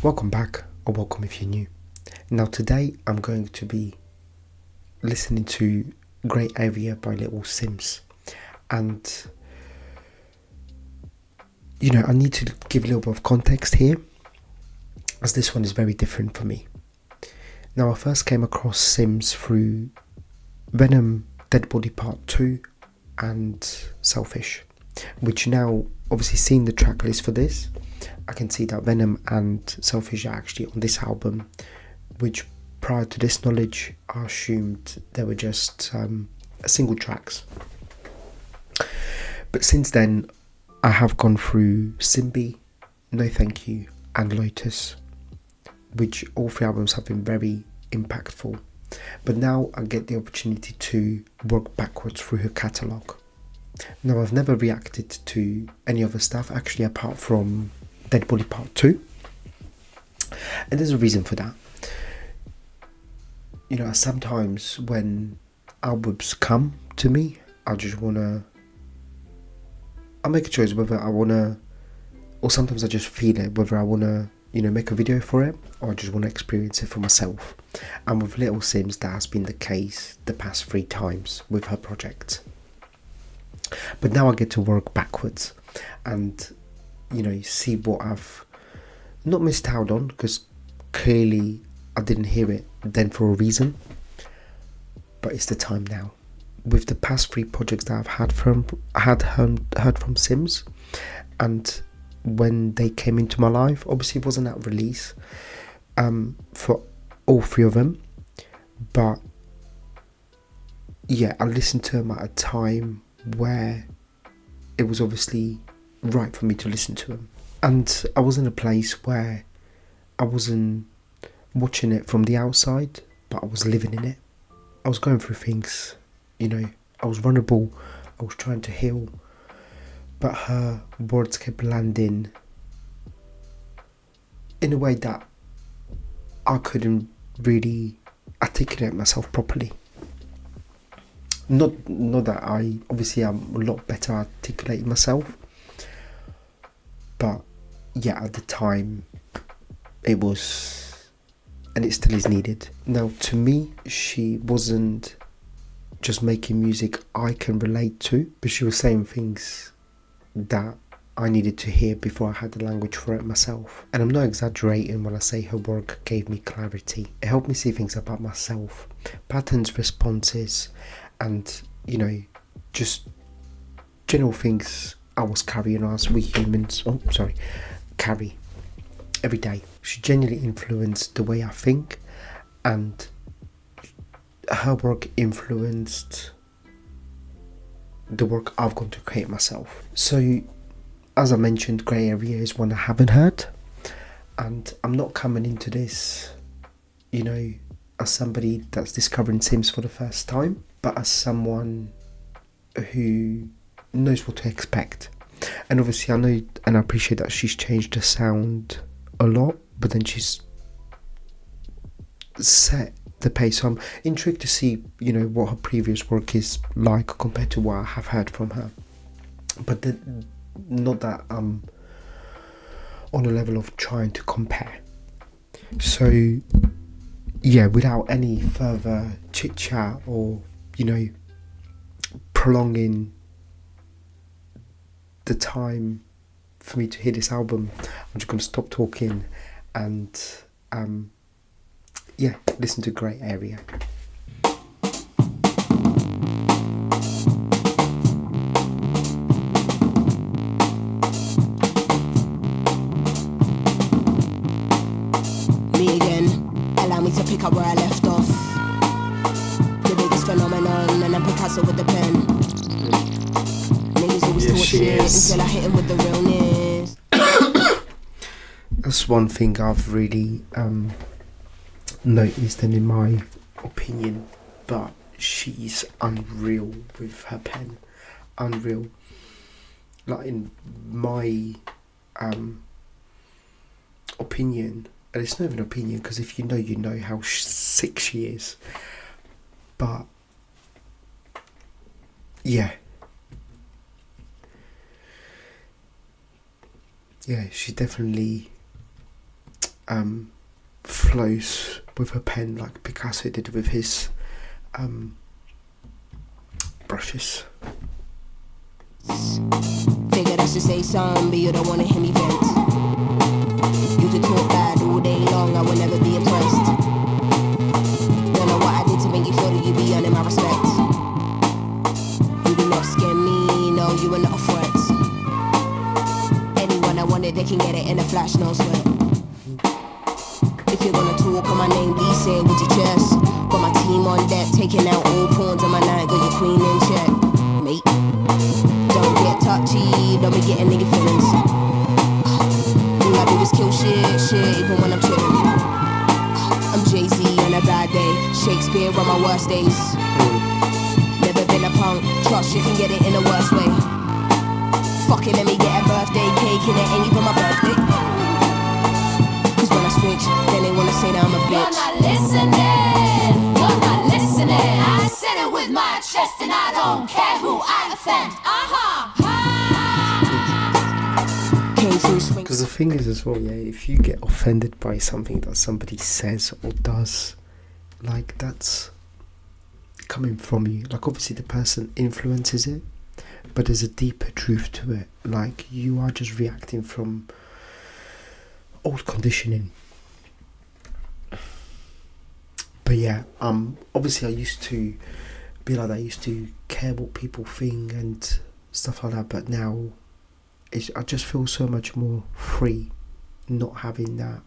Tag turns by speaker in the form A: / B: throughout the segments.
A: Welcome back, or welcome if you're new. Now today I'm going to be listening to Grey Area by Little Simz. And I need to give a little bit of context here, as this one is very different for me. Now I first came across Simz through Venom Dead Body Part 2 and Selfish, which now, obviously seeing the track list for this, I can see that Venom and Selfish are actually on this album, which prior to this knowledge I assumed they were just single tracks. But since then I have gone through Simbi, No Thank You and Lotus, which all three albums have been very impactful. But now I get the opportunity to work backwards through her catalogue. Now I've never reacted to any other stuff actually apart from Dead Body Part 2, and there's a reason for that. Sometimes when albums come to me, I make a choice whether I wanna, or sometimes I just feel it, whether I wanna make a video for it, or I just want to experience it for myself. And with Little Simz, that has been the case the past 3 times with her project. But now I get to work backwards and see what I've not missed out on, because clearly I didn't hear it then for a reason. But it's the time now. With the past 3 projects that I've heard from Simz, and when they came into my life, obviously it wasn't at release for all 3 of them, but yeah, I listened to them at a time where it was obviously right for me to listen to them, and I was in a place where I wasn't watching it from the outside, but I was living in it. I was going through things, I was vulnerable, I was trying to heal, but her words kept landing in a way that I couldn't really articulate myself properly. Not that I obviously am a lot better at articulating myself, but yeah, at the time it was, and it still is needed. Now to me, she wasn't just making music I can relate to, but she was saying things that I needed to hear before I had the language for it myself. And I'm not exaggerating when I say her work gave me clarity. It helped me see things about myself, patterns, responses, and just general things I was carrying as we humans carry every day. She genuinely influenced the way I think, and her work influenced the work I've gone to create myself. So as I mentioned, Grey Area is one I haven't heard, and I'm not coming into this as somebody that's discovering Simz for the first time, but as someone who knows what to expect. And obviously I know and I appreciate that she's changed the sound a lot, but then she's set the pace. So I'm intrigued to see what her previous work is like compared to what I have heard from her. But not that I'm on a level of trying to compare. So yeah, without any further chit chat or prolonging the time for me to hear this album, I'm just going to stop talking and listen to Grey Area.
B: Me again, allow me to pick up where I left off. The biggest phenomenon, and I'm Picasso with the pen. Niggas always talk shit until I hit him with the realness.
A: That's one thing I've really noticed, and in my opinion, but she's unreal with her pen. Unreal. Like in my opinion, and it's not even an opinion, because if you know how sick she is. But yeah, she definitely flows with a pen like Picasso did with his brushes.
B: Figured I should say something, but you don't wanna hear me vent. You could talk bad all day long, I will never be impressed. Don't know what I did to make you feel that you be earning my respect. You do not scare me, no, you are not a threat. Anyone I wanted, they can get it in a flash, no sweat. If you're gonna talk on my name, please say it with your chest. Got my team on deck, taking out all pawns on my night, got your queen in check, mate. Don't get touchy, don't be getting nigga feelings. All I do is kill shit, even when I'm chillin'. I'm Jay-Z on a bad day, Shakespeare on my worst days. Never been a punk, trust you can get it in the worst way. Fuck it, let me get a birthday cake and it ain't even my birthday. Cause when I switch, then they wanna say that I'm a bitch.
C: You're not listening, you're not listening. I said it with my chest and I don't care who I offend.
A: Because the thing is as well, yeah, if you get offended by something that somebody says or does, like, that's coming from you. Like, obviously the person influences it, but there's a deeper truth to it. Like, you are just reacting from old conditioning. But yeah, obviously I used to be like that. I used to care what people think and stuff like that, but now I just feel so much more free not having that,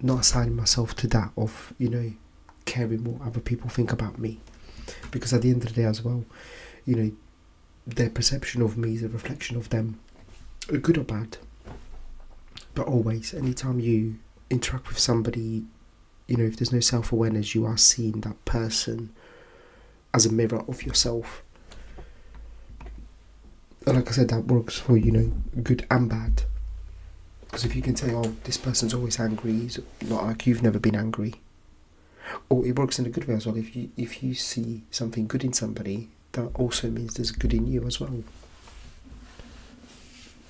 A: not assigning myself to that of, you know, caring what other people think about me. Because at the end of the day as well, you know, their perception of me is a reflection of them, good or bad. But always, anytime you interact with somebody, you know, if there's no self-awareness, you are seeing that person as a mirror of yourself. And like I said, that works for, you know, good and bad. Because if you can say, oh, this person's always angry, he's not like you've never been angry. Or it works in a good way as well. If you see something good in somebody, that also means there's good in you as well.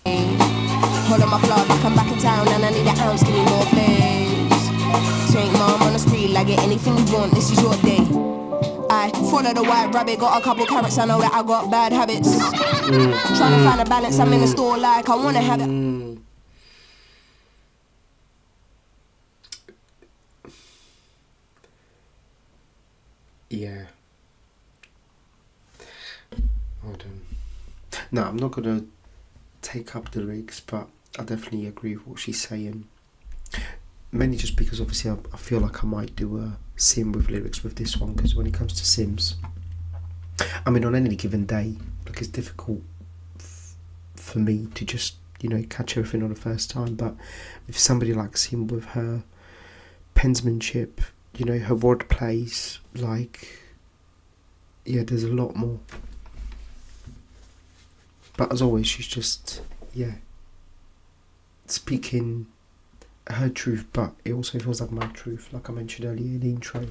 B: Hold on my plug, like I'm back in town and I need an ounce, give me more flames. Take mom on the spree, like get anything you want, this is your day. I follow the white rabbit, got a couple carrots, I know that I got bad habits. Trying to find a balance, I'm in the store like I wanna have it.
A: Yeah. Hold on. No, I'm not gonna take up the lyrics, but I definitely agree with what she's saying. Mainly just because obviously I feel like I might do a sim with lyrics with this one, because when it comes to Simz, I mean, on any given day, like, it's difficult for me to just, you know, catch everything on the first time. But if somebody like Sim with her pensmanship, you know, her word plays, like, yeah, there's a lot more. But as always, she's just, yeah, speaking her truth, but it also feels like my truth, like I mentioned earlier in the intro.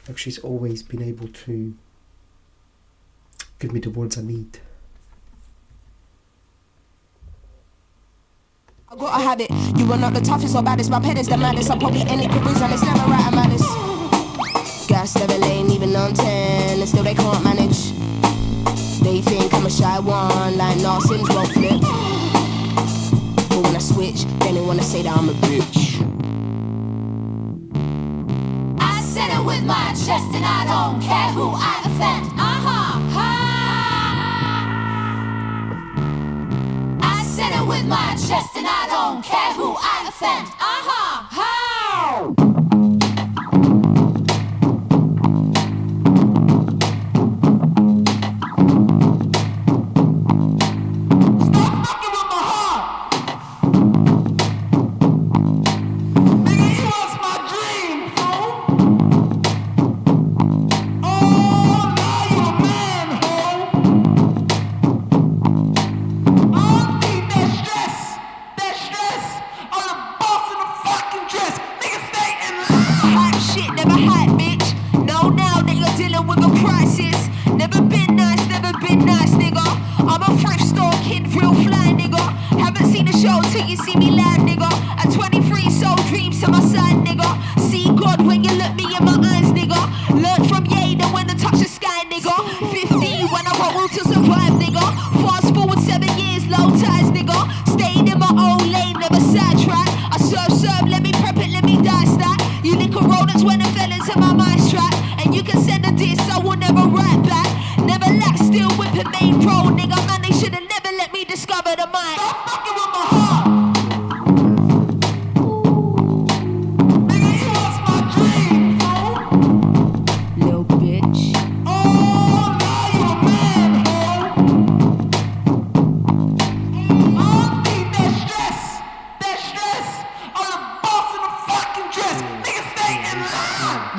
A: Like, she's always been able to give me the words I need.
B: I gotta have it. You are not the toughest or baddest, my pet is the maddest. I probably any careers and it's never right, I'm malice. Gas never lane, even on 10, and still they can't manage. They think I'm a shy one, like nah, Simz won't flip. But when I switch, then they wanna say that I'm a bitch.
C: I said it with my chest and I don't care who I offend. I said it with my chest and I don't care who I offend.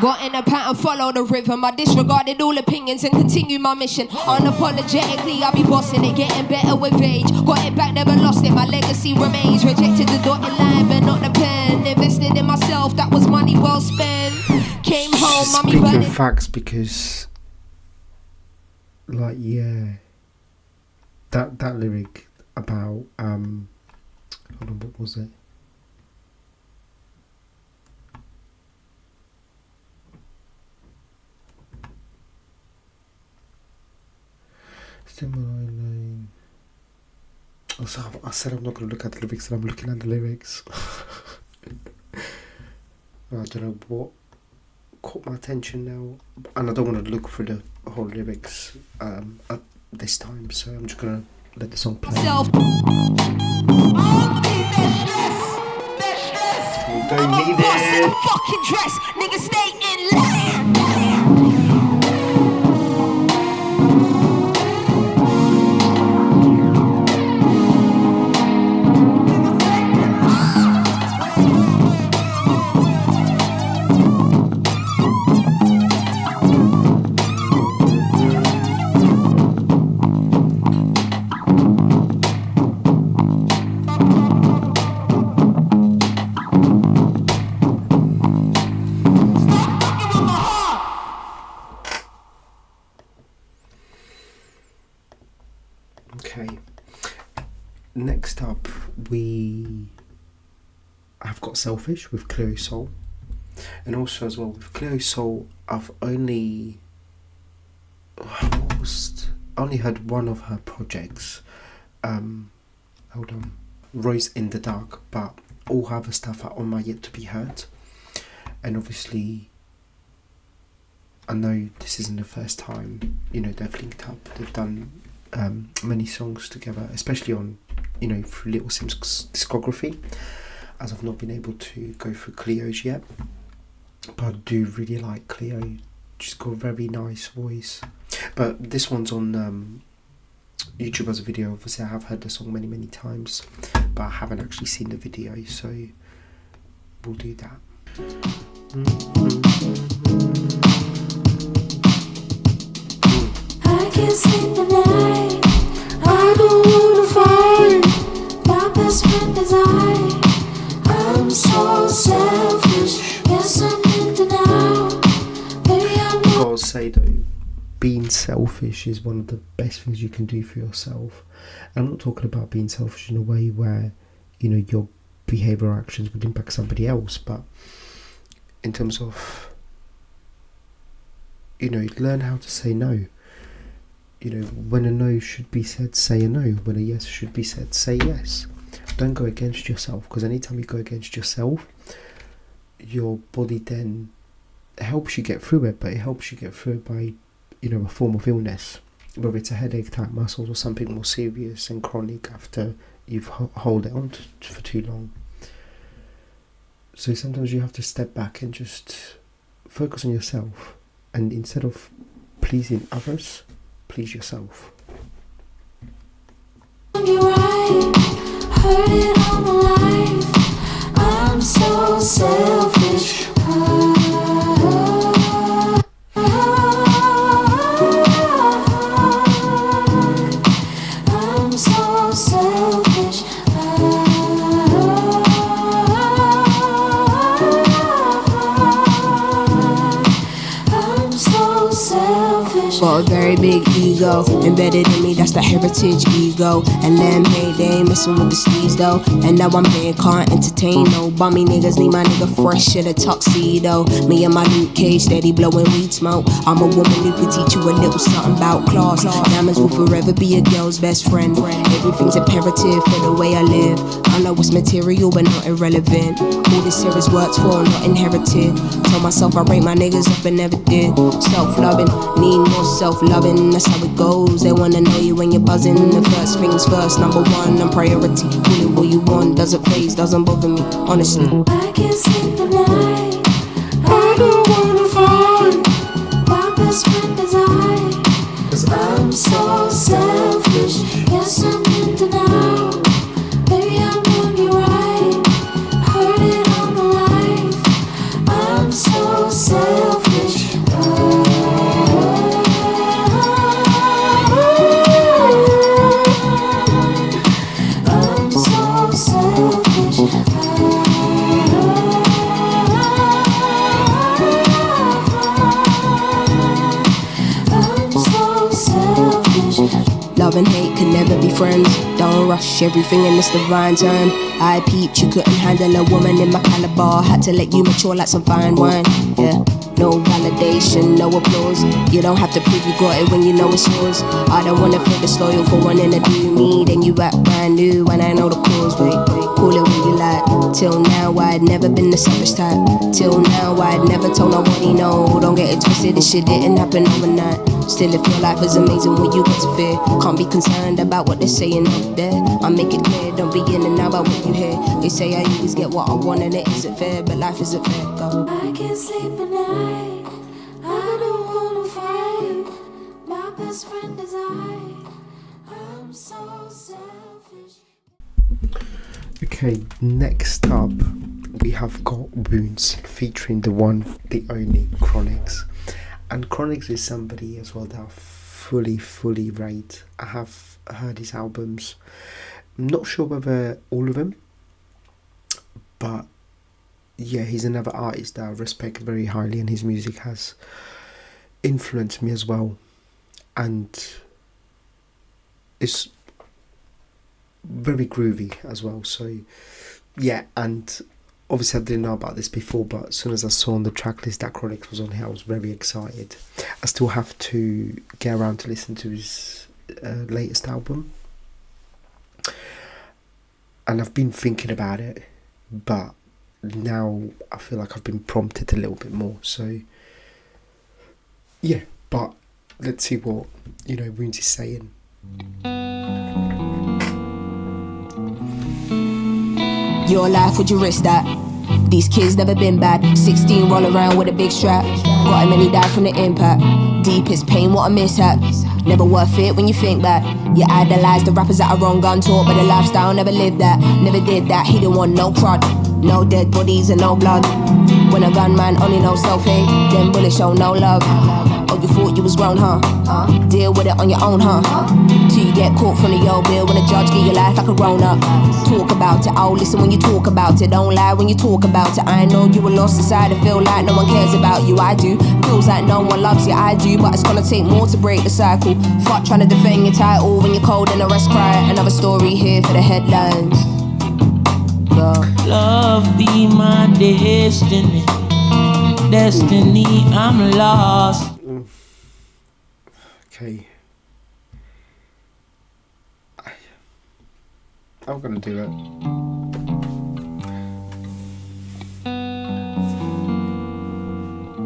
B: Got in a pattern, follow the rhythm. I disregarded all opinions and continue my mission. Unapologetically, I'll be bossing it, getting better with age. Got it back, never lost it, my legacy remains. Rejected the dotted line, but not the pen. Invested in myself, that was money well spent. Came home, mommy
A: speaking
B: running.
A: facts, because like, yeah, that lyric about hold on, what was it? Also, I said I'm not going to look at the lyrics, and I'm looking at the lyrics. I don't know what caught my attention now, and I don't want to look for the whole lyrics at this time, so I'm just going to let the song play. We don't need it.
B: Fucking dress, nigga, stay in line.
A: Okay, next up we have got Selfish with Cleo Soul, and also as well with Cleo Soul I've only heard one of her projects, hold on, Rose in the Dark, but all her other stuff are on my yet to be heard. And obviously I know this isn't the first time, you know, they've linked up. They've done many songs together, especially on, you know, through Little Simz discography, as I've not been able to go through Cleo's yet, but I do really like Cleo. She's got a very nice voice, but this one's on YouTube as a video. Obviously I have heard the song many times, but I haven't actually seen the video, so we'll do that.
D: I can't sleep at night. I don't wanna fight. My best friend is I'm so selfish. Yes, I'm in denial. Baby, I'm not.
A: Gotta say though, being selfish is one of the best things you can do for yourself. I'm not talking about being selfish in a way where, you know, your behaviour or actions would impact somebody else, but in terms of, you know, learn how to say no. You know, when a no should be said, say a no. When a yes should be said, say yes. Don't go against yourself, because anytime you go against yourself, your body then helps you get through it, but it helps you get through it by, you know, a form of illness, whether it's a headache, tight muscles, or something more serious and chronic after you've hold it on for too long. So sometimes you have to step back and just focus on yourself, and instead of pleasing others, please yourself.
D: You're right. Heard it all my life. I'm so selfish. I'm so selfish. I'm so selfish.
B: Got a very big ego embedded in me, that's the heritage ego. And them hey, they ain't messing with the steez though. And now I'm being can't entertain no bummy niggas. Need my nigga fresh in a tuxedo. Me and my Luke Cage steady blowing weed smoke. I'm a woman who can teach you a little something about class. Diamonds will forever be a girl's best friend. Everything's imperative for the way I live. I know it's material but not irrelevant. All this here is worked for, not inherited. Told myself I rate my niggas up but never did. Self-loving, need more self-loving, that's how it goes. They wanna know you when you're buzzing. The first things first, number one, I'm priority. Call it what you want, doesn't phase, doesn't bother me, honestly.
D: I can't sleep at night. I don't wanna fight. My best friend is I'm so selfish. Yes, I'm in denial. Baby, I'm on you right. Heard it all my life. I'm so selfish.
B: Love and hate can never be friends. Don't rush everything in this divine time. I peeped, you couldn't handle a woman in my caliber. Had to let you mature like some fine wine. Yeah, no validation, no applause. You don't have to prove you got it when you know it's yours. I don't wanna feel disloyal for wanting to do me. Then you act brand new when I know the cause. Wait, call it what you like. Till now I'd never been the selfish type. Till now I'd never told nobody no. Don't get it twisted, this shit didn't happen overnight. Still if your life is amazing, what you got to fear? Can't be concerned about what they're saying out there. I make it clear, don't be in and out about what you hear. They say I always get what I want and it isn't fair, but life isn't fair. Go.
D: I can't sleep at night. I don't wanna fight. My best friend is I'm so selfish.
A: Okay, next up we have got Wounds featuring the one, the only Chronix. And Chronix is somebody as well that I fully rate. I have heard his albums. I'm not sure whether all of them, but yeah, he's another artist that I respect very highly, and his music has influenced me as well. And it's very groovy as well. So yeah, and obviously I didn't know about this before, but as soon as I saw on the track list that Chronix was on here, I was very excited. I still have to get around to listen to his latest album, and I've been thinking about it, but now I feel like I've been prompted a little bit more. So yeah, but let's see what Wounds is saying.
B: Your life, would you risk that? These kids never been bad. 16 roll around with a big strap. Got him and he died from the impact. Deepest pain, what a mishap. Never worth it when you think back. You idolize the rappers that are wrong gun taught, but the lifestyle never lived that. Never did that, he didn't want no prod. No dead bodies and no blood. When a gunman only knows self-hate, then bullets show no love. Oh, you thought you was grown, huh? Deal with it on your own, huh? Till you get caught from the old bill when the judge give your life like a grown-up. Talk about it, oh listen when you talk about it. Don't lie when you talk about it. I know you were lost inside, I feel like no one cares about you. I do, feels like no one loves you. I do, but it's gonna take more to break the cycle. Fuck trying to defend your title when you're cold and the rest cry. Another story here for the headlines. Go.
E: Love be my destiny. Destiny, I'm lost.
A: Okay. I'm gonna do it.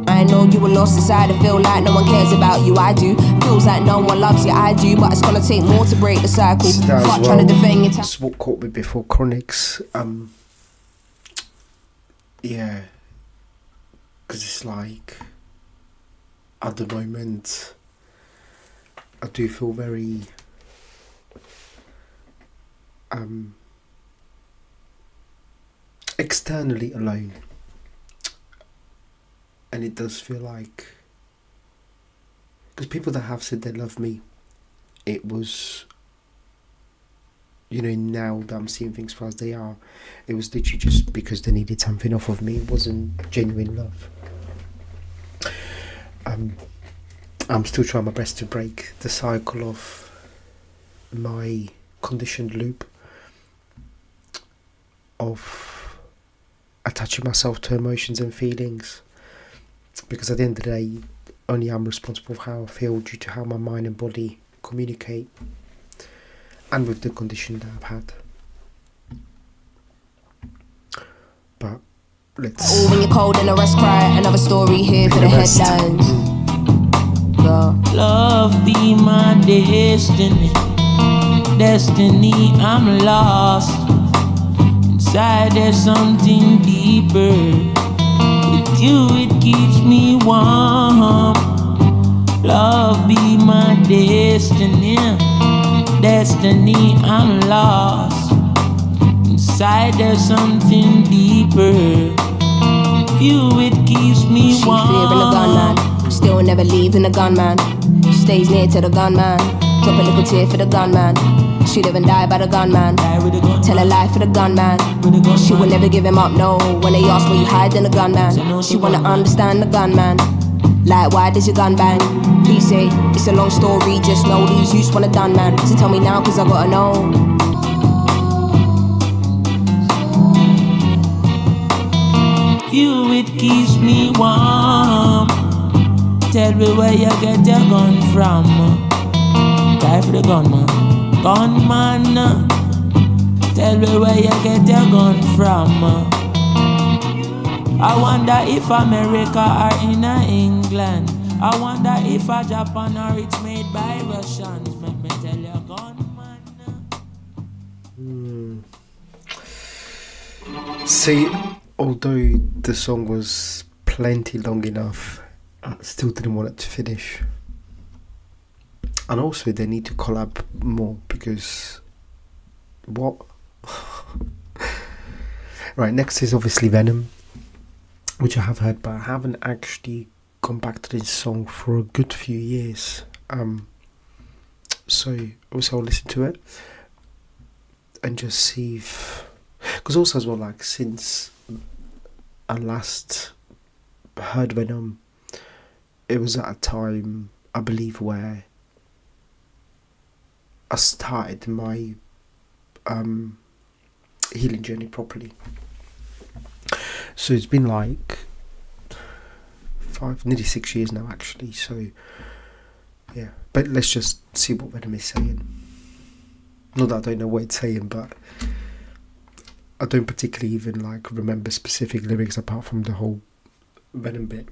B: I know you were lost inside, I feel like no one cares about you. I do, feels like no one loves you. I do, but it's gonna take more to break the cycle. Fuck trying to defend your time.
A: That's what caught me before Chronix. Yeah, because it's like at the moment I do feel very externally alone, and it does feel like, because people that have said they love me, it was, now that I'm seeing things for as they are, it was literally just because they needed something off of me. It wasn't genuine love. I'm still trying my best to break the cycle of my conditioned loop of attaching myself to emotions and feelings, because at the end of the day only I'm responsible for how I feel due to how my mind and body communicate, and with the condition that I've had. But let's...
B: Oh, when you're cold and the rest cry. Another story here for the headlines. Go.
E: Love be my destiny. Destiny, I'm lost. Inside there's something deeper. With you it keeps me warm. Love be my destiny. Destiny, I'm lost. Inside there's something deeper. You, it keeps me
B: She
E: warm.
B: fearing the gunman, still never leaving the gunman. Stays near to the gunman. Drop a little tear for the gunman. She live and die by the gunman. Tell a lie for the gunman. She will never give him up, no. When they ask where you hide, then the gunman. She wanna understand the gunman. Like, why does your gun bang? He say, it's a long story, just know these youths wanna done, man. So tell me now, cause I gotta know.
E: You, it keeps me warm. Tell me where you get your gun from. Die for the gunman. Gunman. Tell me where you get your gun from. I wonder if America or in England. I wonder if a Japan or it's made by Russians. Make me tell you, gunman.
A: See, although the song was plenty long enough, I still didn't want it to finish. And also they need to collab more because what? Right, next is obviously Venom, which I have heard, but I haven't actually gone back to this song for a good few years. So also I'll listen to it and just see if, because also as well, like, since I last heard Venom, it was at a time, I believe, where I started my healing journey properly. So it's been like 5, nearly 6 years now, actually. So yeah, but let's just see what Venom is saying. Not that I don't know what it's saying, but I don't particularly even like remember specific lyrics apart from the whole Venom bit.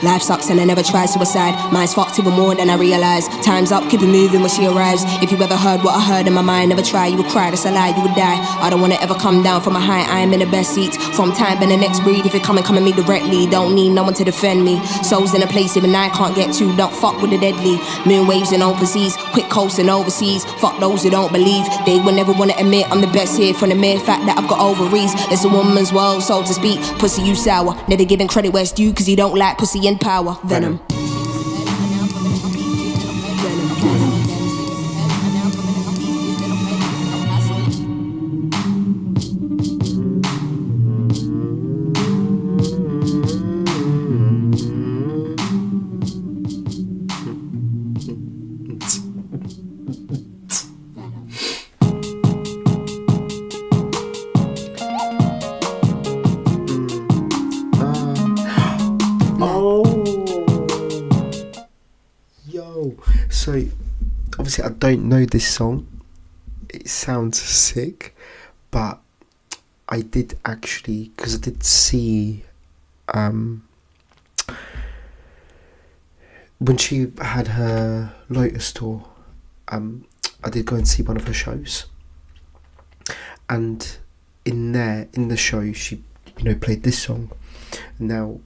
B: Life sucks and I never tried suicide. Mine's fucked even more than I realise. Time's up, keep it moving when she arrives. If you ever heard what I heard in my mind, never try, you would cry, that's a lie, you would die. I don't wanna ever come down from a high, I am in the best seat. From time and the next breed, if you come at me directly, don't need no one to defend me. Souls in a place even I can't get to, don't fuck with the deadly. Moon waves and open seas, quick coasting overseas. Fuck those who don't believe, they will never wanna admit I'm the best here. From the mere fact that I've got ovaries, it's a woman's world, so to speak. Pussy, you sour, never giving credit where it's due, cause you don't like pussy and power. Venom.
A: So obviously I don't know this song, it sounds sick, but I did actually, because I did see when she had her Lotus tour, I did go and see one of her shows, and in the show she played this song. Now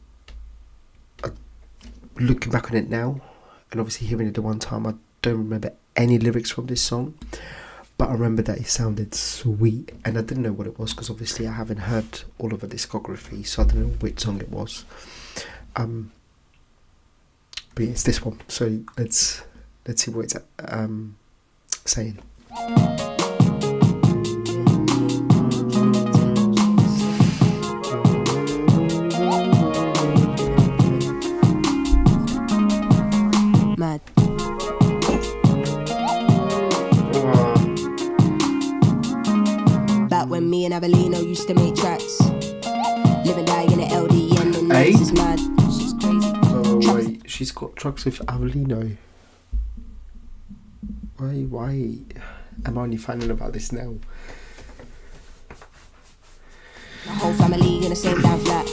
A: looking back on it now, and obviously hearing it the one time, I don't remember any lyrics from this song, but I remember that it sounded sweet, and I didn't know what it was because obviously I haven't heard all of her discography, so I don't know which song it was. But yeah, it's this one. So let's see what it's saying.
B: Mad. Back when me and Avelino used to make tracks, live and die in the LDN, and
A: Hey?
B: this is mad. She's crazy.
A: Oh wait, she's got tracks with Avelino. Why am I only finding about this now?
B: My whole family in the same damn flat.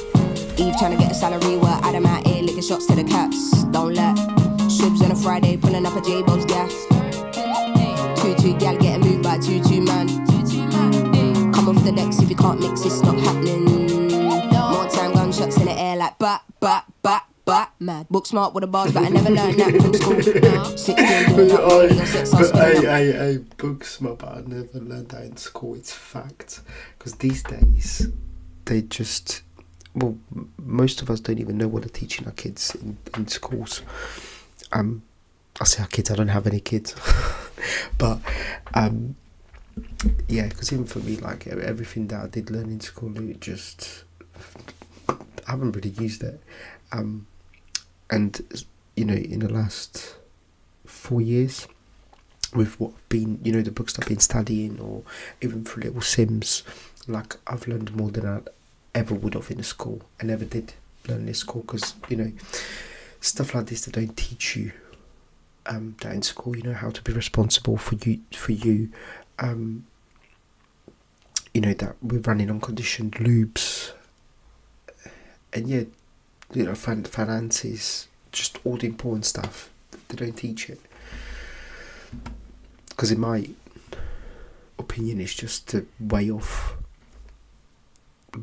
B: Eve trying to get a salary, while Adam out here licking shots to the caps. Don't let Shibs on a Friday pulling up a J-Bo's gaff. 2-2 gal getting moved by 2-2 man. Come off the decks if you can't mix, it's not happening. More time gunshots in the air like bat. Mad. Book smart with the bars, but I never learned that from school. 16 doing up radio sets, I'll spin it up.
A: Hey, book smart, but I never learned that in school. It's fact. Because these days, they just, well, most of us don't even know what they're teaching our kids in schools. I say our kids, I don't have any kids. But yeah, because even for me, like everything that I did learn in school, it just, I haven't really used it. And you know, in the last 4 years, with what I've been, you know, the books I've been studying, or even through little Simz, like I've learned more than I ever would have in a school. I never did learn in school, because you know, stuff like this they don't teach you that in school. You know, how to be responsible for you. You know, that we're running unconditioned loops, and yeah, you know, finances, just all the important stuff. They don't teach it, because in my opinion, it's just a way of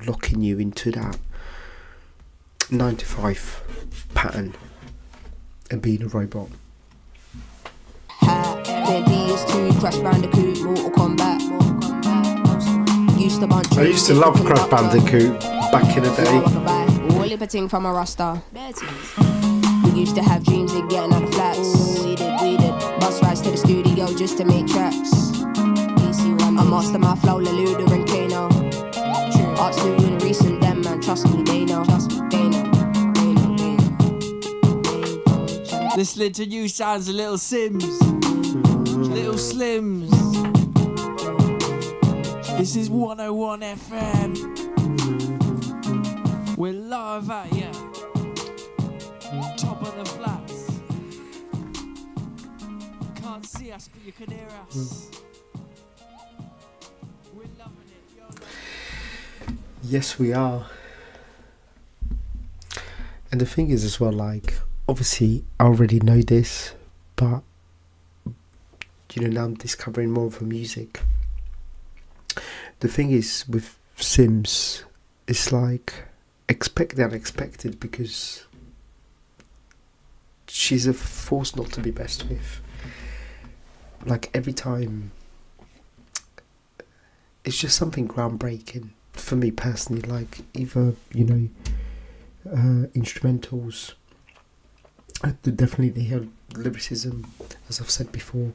A: locking you into that 9 to 5 pattern and being a robot.
B: Then PS2, Crash Bandicoot, Mortal Kombat.
A: I used to love Crash Bandicoot back in the day.
B: All liberting from a rasta. We used to have dreams of getting out of flats. We did. Bus rides to the studio just to make tracks. I master my flow, Leluda and Kano. Arts new and recent, them man, trust me, they know.
E: Listening to you sounds a little Simz. Little Slims. This is 101 FM. We're live at ya. Top of the flats. Can't see us, but you can hear us. We're loving it. You're loving it.
A: Yes, we are. And the thing is as well, like, obviously I already know this, but you know, now I'm discovering more of her music. The thing is with Simz, it's like expect the unexpected, because she's a force not to be messed with. Like every time, it's just something groundbreaking for me personally. Like either, you know, instrumentals, I definitely hear lyricism, as I've said before.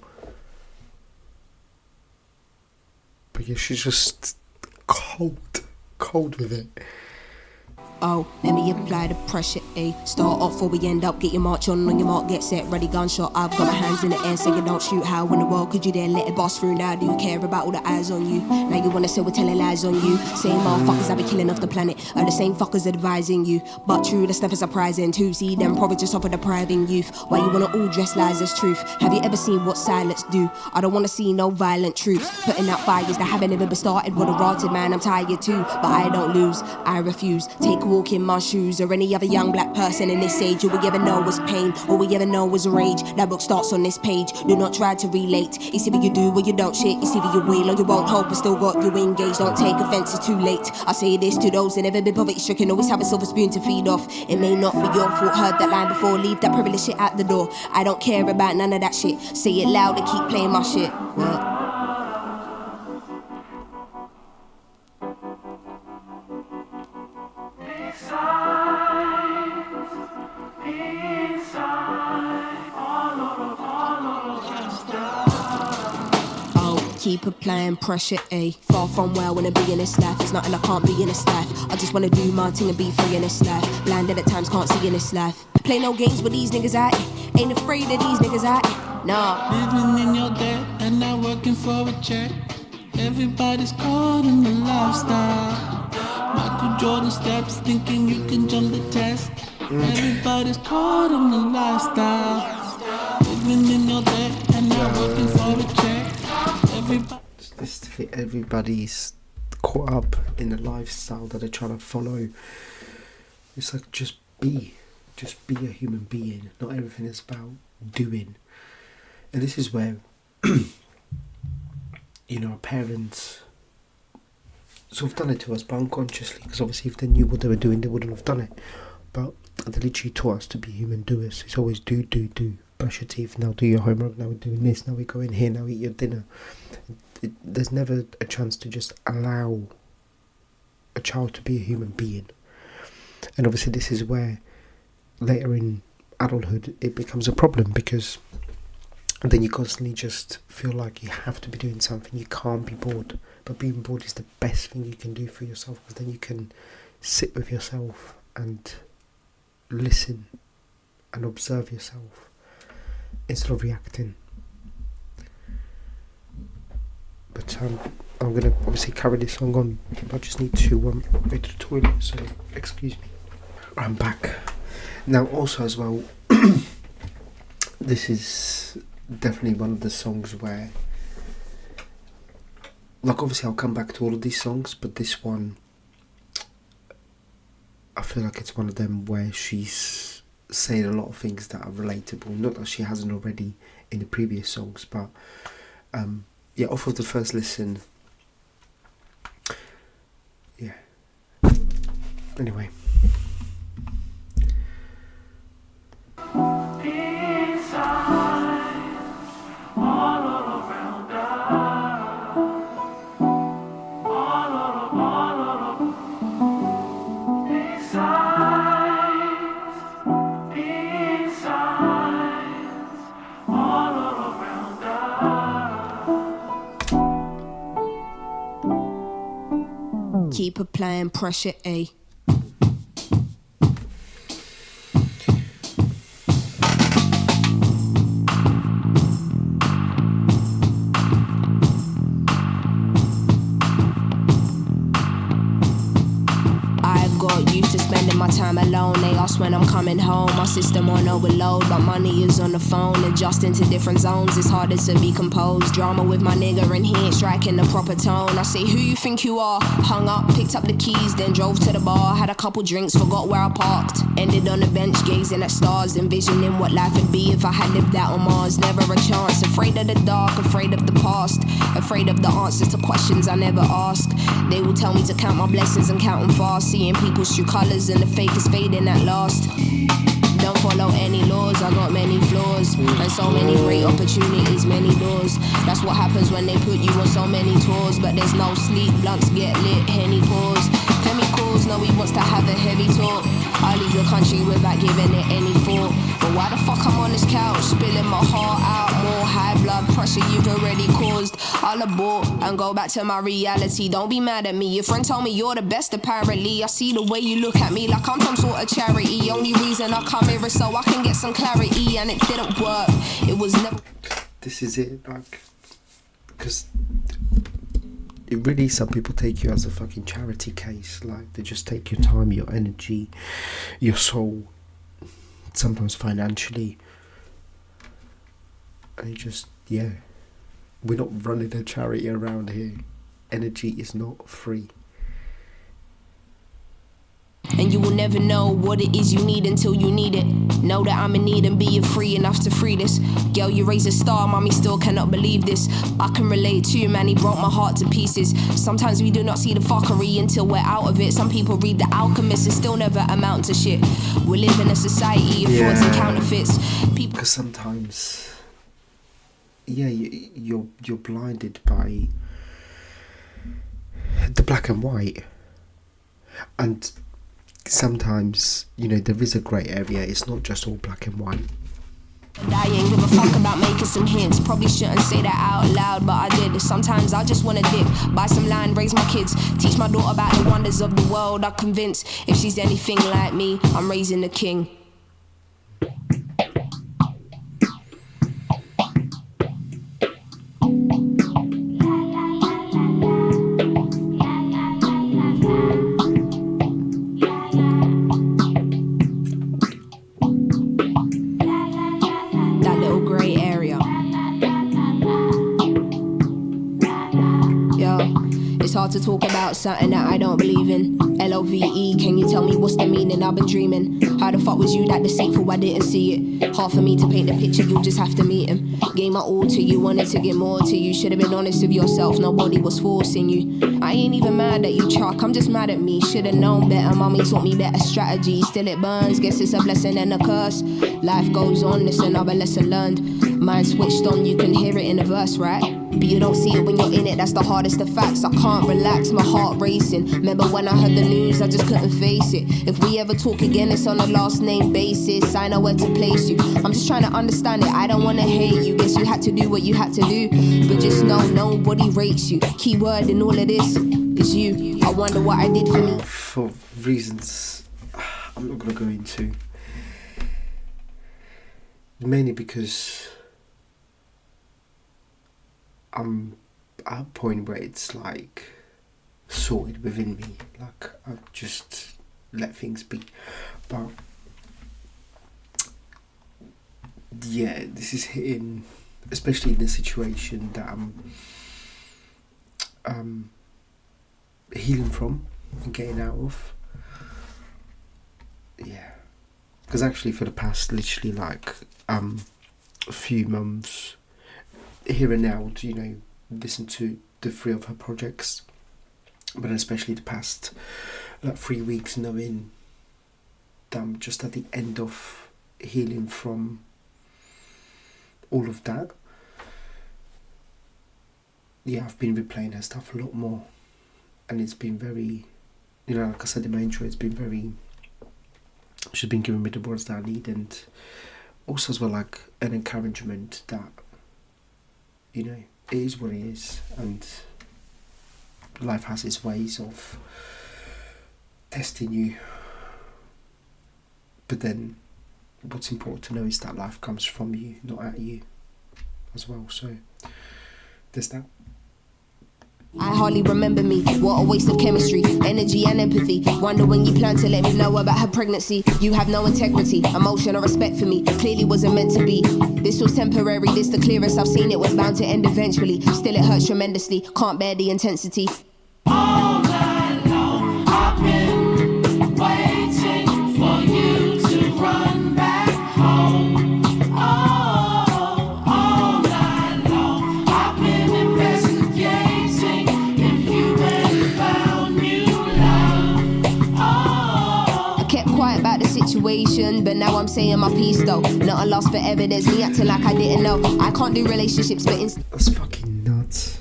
A: But yeah, she's just cold with it.
B: Oh, let me apply the pressure, Start off before we end up, get your march on your mark, get set, ready, gunshot. I've got my hands in the air, saying don't shoot. How in the world could you dare let it boss through? Now do you care about all the eyes on you? Now you wanna say we're telling lies on you? Same motherfuckers I be killing off the planet are the same fuckers advising you. But true, the stuff is surprising too. See them probably just off of depriving youth. Why you wanna all dress lies as truth? Have you ever seen what silence do? I don't wanna see no violent troops putting out fires that haven't even been started. With a rotted man, I'm tired too, but I don't lose, I refuse. Take a walk in my shoes, or any other young black person in this age. All we ever know is pain, all we ever know is rage. That book starts on this page, do not try to relate. It's either you do or you don't shit. It's either you will or you won't hope, but still got you engaged. Don't take offense, it's too late. I say this to those that never been poverty stricken, always have a silver spoon to feed off. It may not be your fault, heard that line before, leave that privilege shit at the door. I don't care about none of that shit, say it loud and keep playing my shit. Keep applying pressure, Far from where I wanna be in this life. It's nothing I can't be in this life. I just wanna do my thing and be free in this life. Blinded at times, can't see in this life. Play no games with these niggas out. Ain't afraid of these niggas out. Nah.
E: Living in your debt and not working for a check. Everybody's caught in the lifestyle. Michael Jordan steps thinking you can jump the test. Everybody's caught in the lifestyle. Living in your debt and not working for a check.
A: Everybody's caught up in the lifestyle that they're trying to follow. It's like just be a human being. Not everything is about doing. And this is where you know, our parents sort of done it to us, but unconsciously, because obviously if they knew what they were doing, they wouldn't have done it. But they literally taught us to be human doers. It's always do. Brush your teeth, now do your homework, now we're doing this, now we go in here, now eat your dinner. There's never a chance to just allow a child to be a human being. And obviously this is where later in adulthood it becomes a problem, because And then you constantly just feel like you have to be doing something. You can't be bored. But being bored is the best thing you can do for yourself, because then you can sit with yourself and listen and observe yourself instead of reacting. But I'm going to obviously carry this song on. I just need to go to the toilet, so excuse me. I'm back. Now also as well, this is definitely one of the songs where, like, obviously I'll come back to all of these songs, but this one, I feel like it's one of them where she's saying a lot of things that are relatable. Not that she hasn't already in the previous songs, but yeah, off of the first listen, yeah. Anyway.
B: Keep applying pressure, A. My time alone, they ask when I'm coming home. My system on overload, but money is on the phone. Adjusting to different zones, it's harder to be composed. Drama with my nigga and he ain't striking the proper tone. I say, who you think you are? Hung up, picked up the keys, then drove to the bar. Had a couple drinks, forgot where I parked. Ended on the bench, gazing at stars, envisioning what life would be if I had lived out on Mars. Never a chance, afraid of the dark, afraid of the past, afraid of the answers to questions I never ask. They will tell me to count my blessings and count them fast. Seeing people's true colours and the fake is fading at last. Don't follow any laws, I got many flaws and so many great opportunities, many doors. That's what happens when they put you on so many tours. But there's no sleep, blunts get lit, Henny pause. Femi calls, no, he wants to have a heavy talk. I leave the country without giving it any thought. But why the fuck I'm on this couch, spilling my heart out? More high blood pressure you've already caused. I'll abort and go back to my reality. Don't be mad at me, your friend told me you're the best apparently. I see the way you look at me like I'm some sort of charity. Only reason I come here is so I can get some clarity. And it didn't work, it was never...
A: This is it, like, because it really, some people take you as a fucking charity case. Like, they just take your time, your energy, your soul, sometimes financially, and you just, yeah, we're not running a charity around here. Energy is not free.
B: And you will never know what it is you need until you need it. Know that I'm in need and being free enough to free this. Girl, you raised a star, mommy still cannot believe this. I can relate to you, man, he broke my heart to pieces. Sometimes we do not see the fuckery until we're out of it. Some people read The Alchemist and still never amount to shit. We live in a society of frauds and counterfeits.
A: Because sometimes, yeah, you're blinded by the black and white. And sometimes, you know, there is a grey area. It's not just all black and white.
B: I ain't give a fuck about making some hints. Probably shouldn't say that out loud, but I did. Sometimes I just wanna dip, buy some land, raise my kids, teach my daughter about the wonders of the world. I'm convinced if she's anything like me, I'm raising a king. It's hard to talk about something that I don't believe in. L-O-V-E, can you tell me what's the meaning? I've been dreaming. How the fuck was you that deceitful? I didn't see it. Hard for me to paint the picture, you'll just have to meet him. Gave my all to you, wanted to get more to you. Should've been honest with yourself, nobody was forcing you. I ain't even mad at you, Chuck, I'm just mad at me. Should've known better, mommy taught me better strategy. Still it burns, guess it's a blessing and a curse. Life goes on, it's another lesson learned. Mind switched on, you can hear it in a verse, right? But you don't see it when you're in it, that's the hardest of facts. I can't relax, my heart racing. Remember when I heard the news, I just couldn't face it. If we ever talk again, it's on a last name basis. I know where to place you. I'm just trying to understand it, I don't wanna hate you. Guess you had to do what you had to do. But just know, nobody rates you. Key word in all of this is you. I wonder what I did for me.
A: For reasons I'm not going to go into. Mainly because I'm at a point where it's like sorted within me. Like I just let things be. But yeah, this is hitting, especially in the situation that I'm healing from and getting out of. Yeah, because actually for the past literally like a few months, here and now, to, you know, listen to the 3 of her projects, but especially the past like 3 weeks, knowing that I'm just at the end of healing from all of that. Yeah, I've been replaying her stuff a lot more, and it's been very, you know, like I said in my intro, it's been very, she's been giving me the words that I need, and also as well like an encouragement that, you know, it is what it is, and life has its ways of testing you. But then what's important to know is that life comes from you, not at you as well. So there's that.
B: I hardly remember me, what a waste of chemistry, energy and empathy. Wonder when you plan to let me know about her pregnancy. You have no integrity, emotion or respect for me. Clearly wasn't meant to be. This was temporary, this the clearest I've seen. It was bound to end eventually. Still it hurts tremendously, can't bear the intensity.
E: All night long, I've been waiting for you to run back home. Oh, all night long, I've been investigating if you ever found new love. Oh.
B: I kept quiet about the situation, but now I'm saying my piece though. Not a loss forever, there's me acting like I didn't know. I can't do relationships, but
A: That's fucking nuts.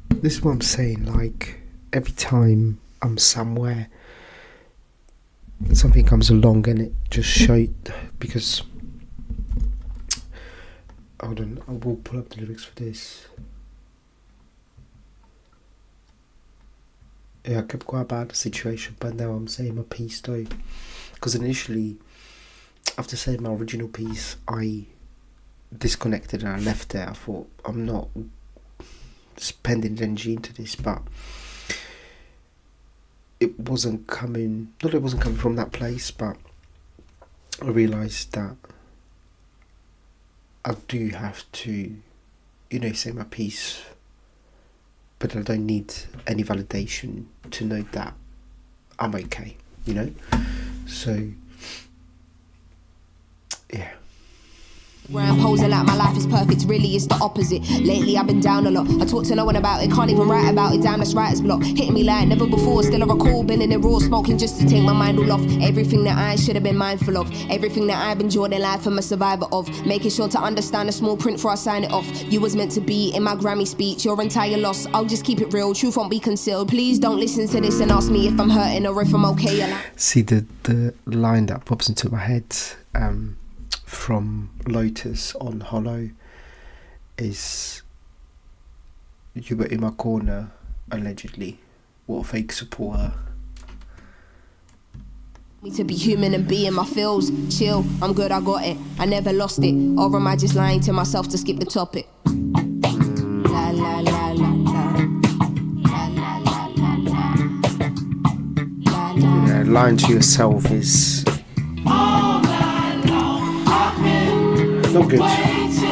A: This is what I'm saying, like, every time I'm somewhere, something comes along and it just shows, because, hold on, I will pull up the lyrics for this. Yeah, I kept quiet about the situation, but now I'm saying my piece though. Because initially, after saying my original piece, I disconnected and I left there. I thought, I'm not spending energy into this, but it wasn't coming, not that it wasn't coming from that place, but I realised that I do have to, you know, say my piece, but I don't need any validation to know that I'm okay, you know. So yeah.
B: where I'm posing like my life is perfect, really it's the opposite. Lately I've been down a lot, I talk to no one about it, can't even write about it. Damn, that's writer's block, hitting me like never before. Still I recall, been in the raw, smoking just to take my mind all off everything that I should have been mindful of, everything that I've enjoyed in life I'm a survivor of, making sure to understand the small print before I sign it off. You was meant to be in my Grammy speech, your entire loss, I'll just keep it real, truth won't be concealed. Please don't listen to this and ask me if I'm hurting or if I'm okay.
A: See, the line that pops into my head from Lotus on Hollow is, you were in my corner, allegedly. What a fake supporter.
B: Me to be human and be in my feels. Chill, I'm good, I got it. I never lost it. Or am I just lying to myself to skip the topic? La la la la la. La la la la la. La la.
A: Yeah, lying to yourself is not good, because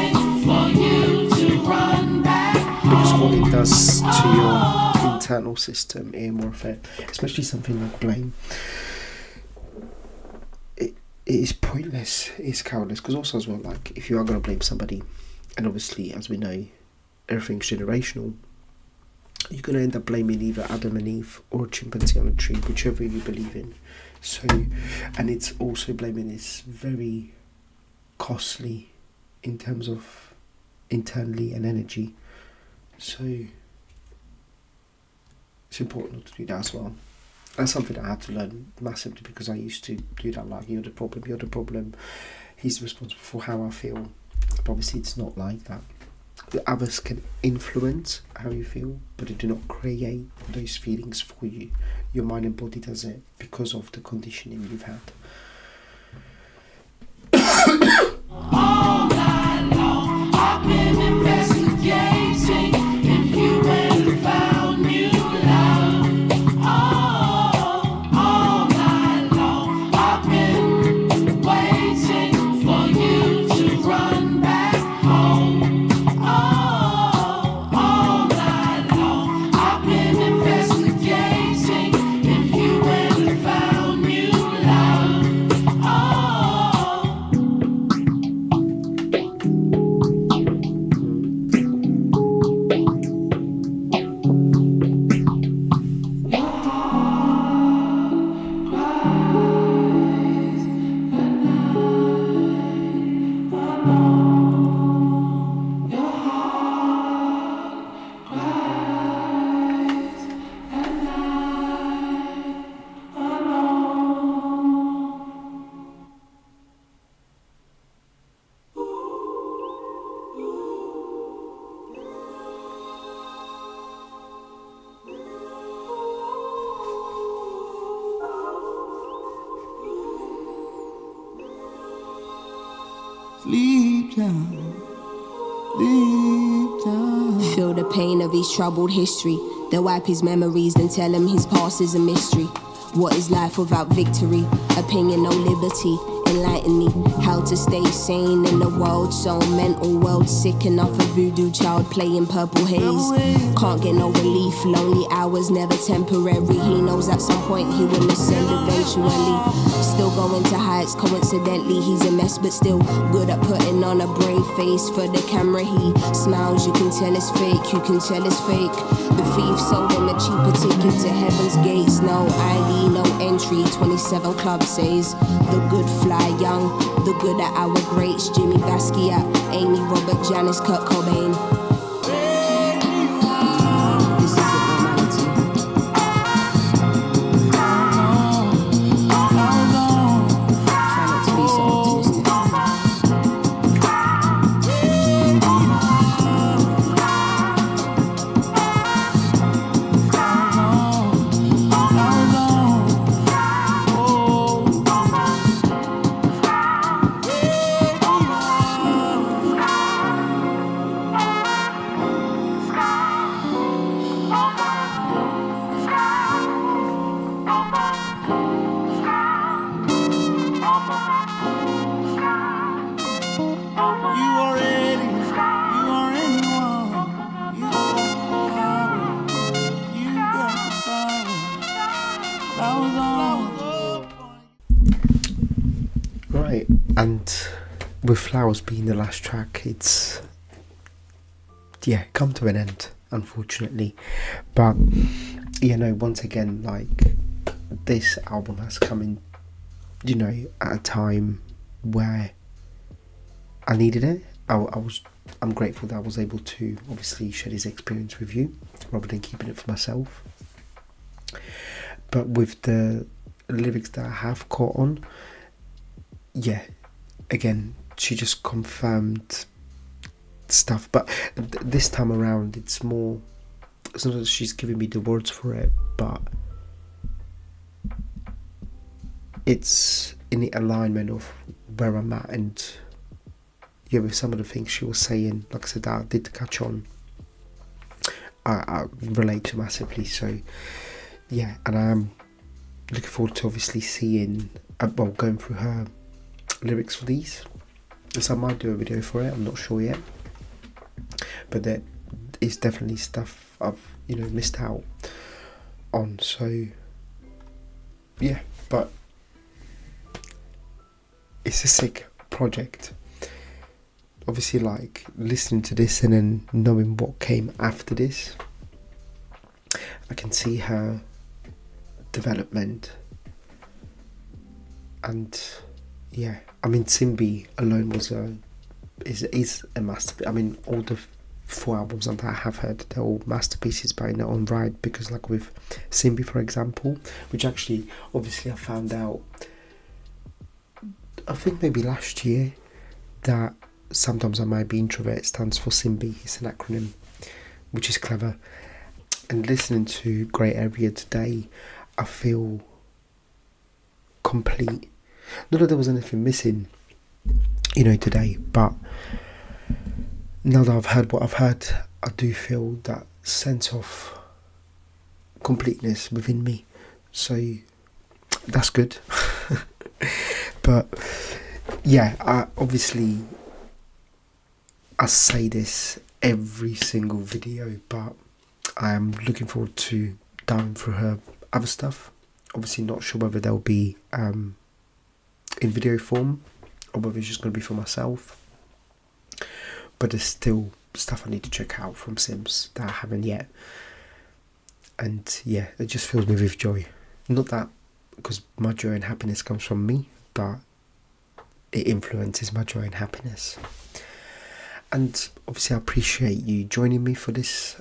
A: what it does to your internal system in warfare, especially something like blame, it is pointless, it's cowardless. Because also as well, like, if you are going to blame somebody, and obviously as we know everything's generational, you're going to end up blaming either Adam and Eve or a chimpanzee on a tree, whichever you believe in. So, and it's also, blaming is very costly in terms of internally and energy. So it's important not to do that as well. That's something I had to learn massively, because I used to do that, like, you're the problem, he's responsible for how I feel. But obviously it's not like that. The others can influence how you feel, but they do not create those feelings for you. Your mind and body does it because of the conditioning you've had.
E: All night long, I've been investigating if you went and found new love. All night long, I've been waiting for you to run back home. All night long, I've been investigating if you went and found new love. Sleep time, sleep time.
B: Feel the pain of his troubled history. They wipe his memories, then tell him his past is a mystery. What is life without victory? Opinion, no liberty. Enlighten me how to stay sane in the world so mental. World sick enough, a voodoo child playing purple haze. Can't get no relief, lonely hours never temporary. He knows at some point he will ascend eventually. Still going to heights, coincidentally he's a mess, but still good at putting on a brave face for the camera. He smiles, you can tell it's fake, you can tell it's fake. The thief sold him a cheaper ticket to heaven's gates. No ID, no entry, 27 Club says. The good fly young, the good at our greats. Jimmy Basquiat, Amy, Robert, Janice, Kurt Cobain. This isn't normality. Try not to be so optimistic.
A: Right, and with Flowers being the last track, it's come to an end, unfortunately. But once again, like, this album has come in, at a time where I needed it. I'm grateful that I was able to obviously share this experience with you rather than keeping it for myself. But with the lyrics that I have caught on, again, she just confirmed stuff. But this time around, it's not that she's giving me the words for it, but it's in the alignment of where I'm at. And with some of the things she was saying, like I said, that I did catch on, I relate to massively. So and I'm looking forward to obviously seeing, going through her lyrics for these. So I might do a video for it, I'm not sure yet, but there is definitely stuff I've missed out on. So but it's a sick project. Obviously, like, listening to this and then knowing what came after this, I can see her development. And Simbi alone was a is a masterpiece. I mean, all the 4 albums that I have heard, they're all masterpieces by in their own right, because like with Simz, for example, which actually obviously I found out I think maybe last year, that Sometimes I Might Be Introvert stands for Simz. It's an acronym, which is clever. And listening to Grey Area today, I feel complete. Not that there was anything missing, today, but now that I've heard what I've heard, I do feel that sense of completeness within me. So that's good. But yeah, I say this every single video, but I am looking forward to diving through her other stuff. Obviously not sure whether they'll be in video form or whether it's just going to be for myself, but there's still stuff I need to check out from Simz that I haven't yet. And yeah, it just fills me with joy. Not that because my joy and happiness comes from me, but it influences my joy and happiness. And obviously I appreciate you joining me for this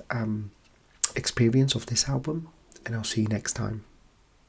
A: experience of this album, and I'll see you next time.